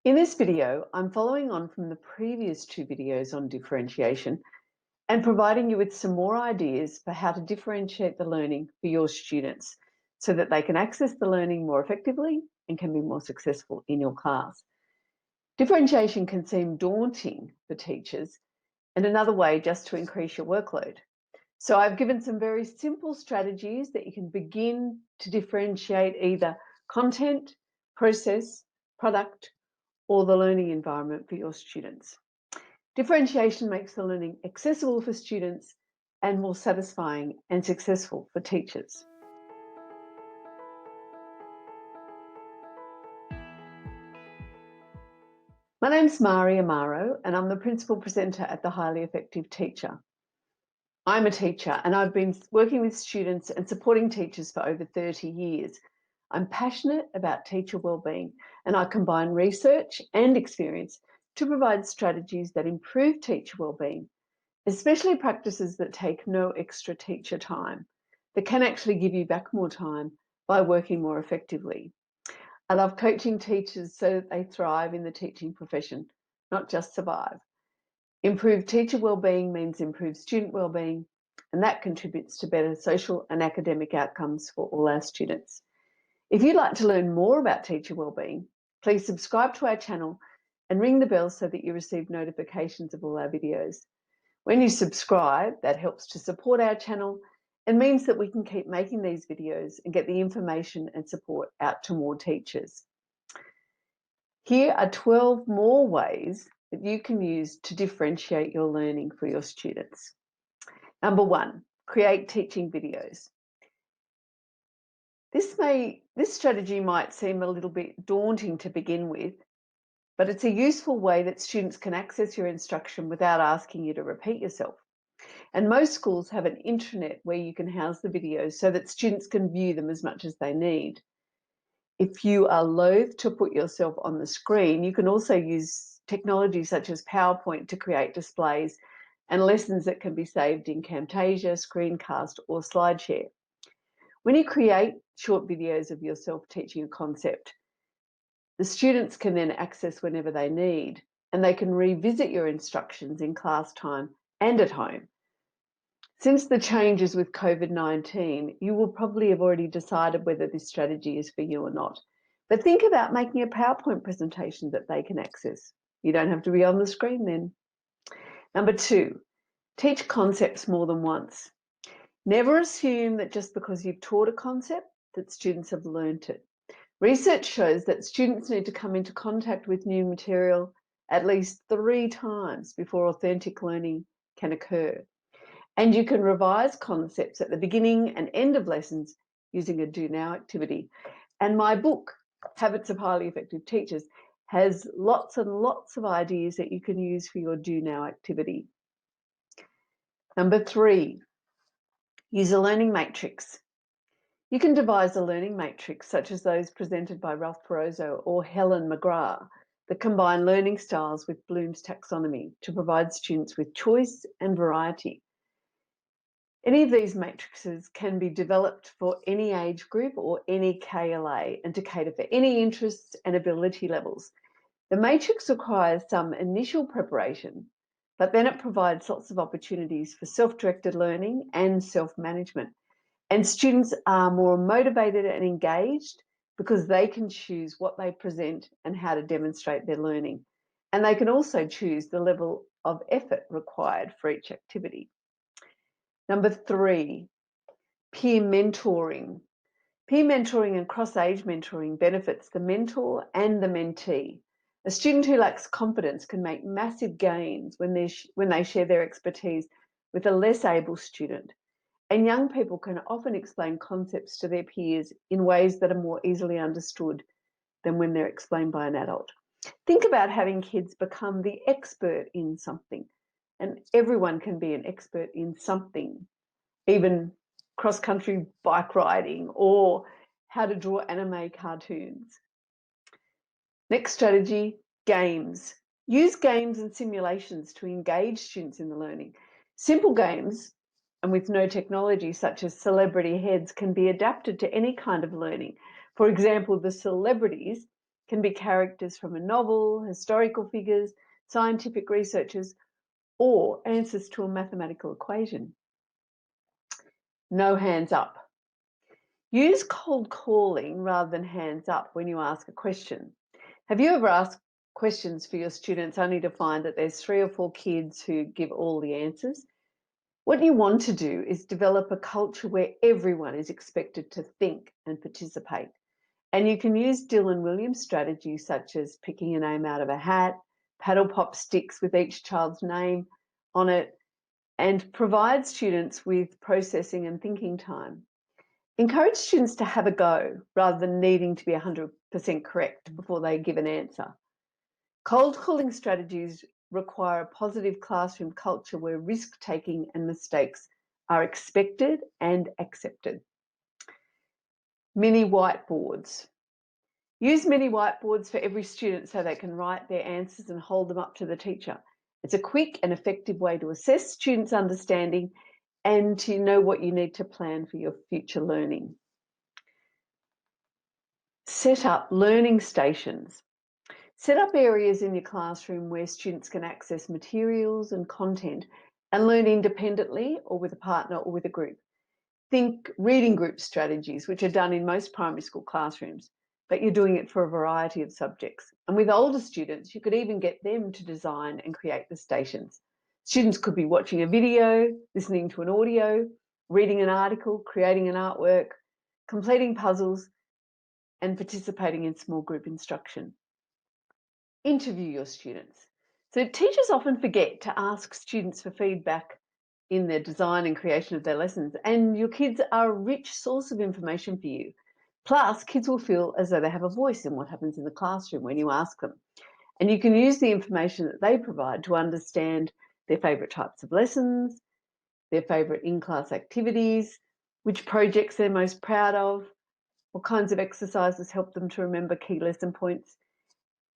In this video, I'm following on from the previous two videos on differentiation and providing you with some more ideas for how to differentiate the learning for your students so that they can access the learning more effectively and can be more successful in your class. Differentiation can seem daunting for teachers and another way just to increase your workload. So I've given some very simple strategies that you can begin to differentiate either content, process, product, or the learning environment for your students. Differentiation makes the learning accessible for students and more satisfying and successful for teachers. My name's Mari Amaro and I'm the Principal Presenter at the Highly Effective Teacher. I'm a teacher and I've been working with students and supporting teachers for over 30 years. I'm passionate about teacher wellbeing and I combine research and experience to provide strategies that improve teacher wellbeing, especially practices that take no extra teacher time, that can actually give you back more time by working more effectively. I love coaching teachers so that they thrive in the teaching profession, not just survive. Improved teacher wellbeing means improved student wellbeing, and that contributes to better social and academic outcomes for all our students. If you'd like to learn more about teacher wellbeing, please subscribe to our channel and ring the bell so that you receive notifications of all our videos. When you subscribe, that helps to support our channel and means that we can keep making these videos and get the information and support out to more teachers. Here are 12 more ways that you can use to differentiate your learning for your students. Number 1, create teaching videos. This strategy might seem a little bit daunting to begin with, but it's a useful way that students can access your instruction without asking you to repeat yourself. And most schools have an intranet where you can house the videos so that students can view them as much as they need. If you are loath to put yourself on the screen, you can also use technology such as PowerPoint to create displays and lessons that can be saved in Camtasia, Screencast, or SlideShare. When you create short videos of yourself teaching a concept, the students can then access whenever they need, and they can revisit your instructions in class time and at home. Since the changes with COVID-19, you will probably have already decided whether this strategy is for you or not. But think about making a PowerPoint presentation that they can access. You don't have to be on the screen then. Number 2, teach concepts more than once. Never assume that just because you've taught a concept that students have learnt it. Research shows that students need to come into contact with new material at least 3 times before authentic learning can occur. And you can revise concepts at the beginning and end of lessons using a do now activity. And my book, Habits of Highly Effective Teachers, has lots and lots of ideas that you can use for your do now activity. Number 3, use a learning matrix. You can devise a learning matrix such as those presented by Ralph Perozzo or Helen McGrath that combine learning styles with Bloom's taxonomy to provide students with choice and variety. Any of these matrices can be developed for any age group or any KLA and to cater for any interests and ability levels. The matrix requires some initial preparation, but then it provides lots of opportunities for self-directed learning and self-management. And students are more motivated and engaged because they can choose what they present and how to demonstrate their learning. And they can also choose the level of effort required for each activity. Number 3, peer mentoring. Peer mentoring and cross-age mentoring benefits the mentor and the mentee. A student who lacks confidence can make massive gains when they share their expertise with a less able student. And young people can often explain concepts to their peers in ways that are more easily understood than when they're explained by an adult. Think about having kids become the expert in something, and everyone can be an expert in something, even cross-country bike riding or how to draw anime cartoons. Next strategy, games. Use games and simulations to engage students in the learning. Simple games and with no technology such as celebrity heads can be adapted to any kind of learning. For example, the celebrities can be characters from a novel, historical figures, scientific researchers, or answers to a mathematical equation. No hands up. Use cold calling rather than hands up when you ask a question. Have you ever asked questions for your students only to find that there's 3 or 4 kids who give all the answers? What you want to do is develop a culture where everyone is expected to think and participate. And you can use Dylan Williams strategies such as picking a name out of a hat, paddle pop sticks with each child's name on it, and provide students with processing and thinking time. Encourage students to have a go rather than needing to be 100% correct before they give an answer. Cold calling strategies require a positive classroom culture where risk-taking and mistakes are expected and accepted. Mini whiteboards. Use mini whiteboards for every student so they can write their answers and hold them up to the teacher. It's a quick and effective way to assess students' understanding and to know what you need to plan for your future learning. Set up learning stations. Set up areas in your classroom where students can access materials and content and learn independently or with a partner or with a group. Think reading group strategies, which are done in most primary school classrooms, but you're doing it for a variety of subjects. And with older students, you could even get them to design and create the stations. Students could be watching a video, listening to an audio, reading an article, creating an artwork, completing puzzles, and participating in small group instruction. Interview your students. So teachers often forget to ask students for feedback in their design and creation of their lessons, and your kids are a rich source of information for you. Plus, kids will feel as though they have a voice in what happens in the classroom when you ask them. And you can use the information that they provide to understand their favourite types of lessons, their favourite in-class activities, which projects they're most proud of, what kinds of exercises help them to remember key lesson points,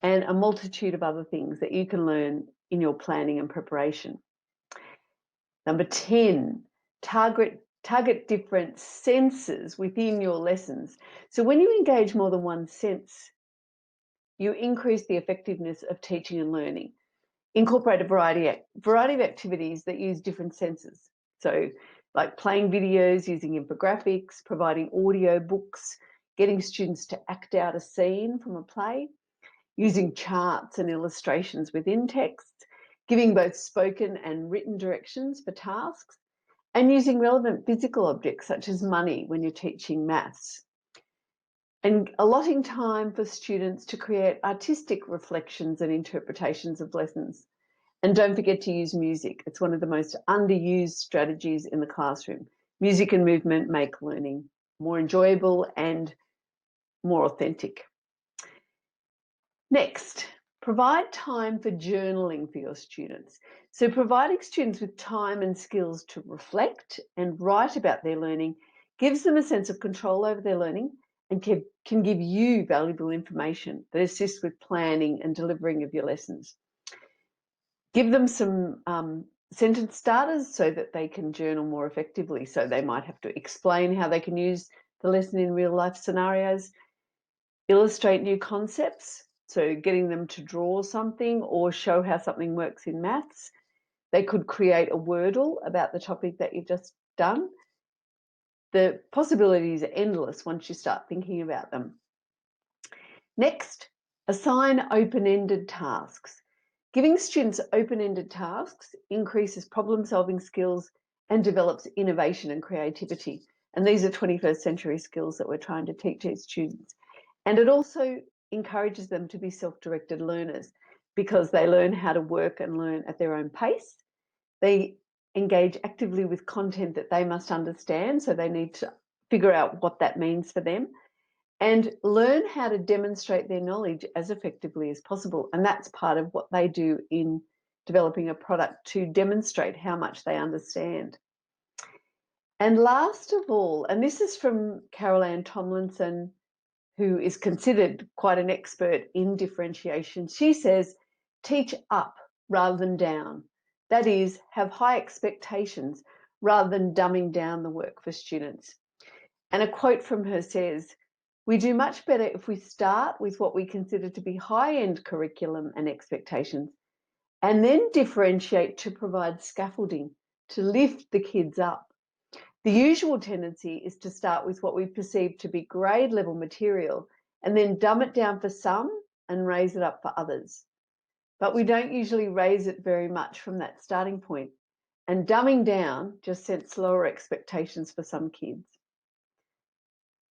and a multitude of other things that you can learn in your planning and preparation. Number 10, target different senses within your lessons. So when you engage more than one sense, you increase the effectiveness of teaching and learning. Incorporate a variety of activities that use different senses. So like playing videos, using infographics, providing audio books, getting students to act out a scene from a play, using charts and illustrations within text, giving both spoken and written directions for tasks, and using relevant physical objects such as money when you're teaching maths. And allotting time for students to create artistic reflections and interpretations of lessons. And don't forget to use music. It's one of the most underused strategies in the classroom. Music and movement make learning more enjoyable and more authentic. Next, provide time for journaling for your students. So providing students with time and skills to reflect and write about their learning gives them a sense of control over their learning and can give you valuable information that assists with planning and delivering of your lessons. Give them some sentence starters so that they can journal more effectively. So they might have to explain how they can use the lesson in real life scenarios, illustrate new concepts, so getting them to draw something or show how something works in maths. They could create a Wordle about the topic that you've just done. The possibilities are endless once you start thinking about them. Next, assign open-ended tasks. Giving students open-ended tasks increases problem-solving skills and develops innovation and creativity. And these are 21st century skills that we're trying to teach these students. And it also encourages them to be self-directed learners because they learn how to work and learn at their own pace. They engage actively with content that they must understand, so they need to figure out what that means for them and learn how to demonstrate their knowledge as effectively as possible. And that's part of what they do in developing a product, to demonstrate how much they understand. And last of all, and this is from Carol Ann Tomlinson, who is considered quite an expert in differentiation, she says, teach up rather than down. That is, have high expectations rather than dumbing down the work for students. And a quote from her says, We do much better if we start with what we consider to be high-end curriculum and expectations, and then differentiate to provide scaffolding to lift the kids up. The usual tendency is to start with what we perceive to be grade level material and then dumb it down for some and raise it up for others. But we don't usually raise it very much from that starting point. And dumbing down just sets lower expectations for some kids.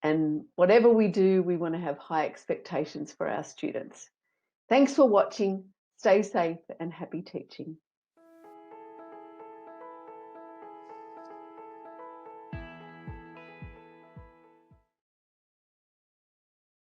And whatever we do, we want to have high expectations for our students. Thanks for watching. Stay safe and happy teaching.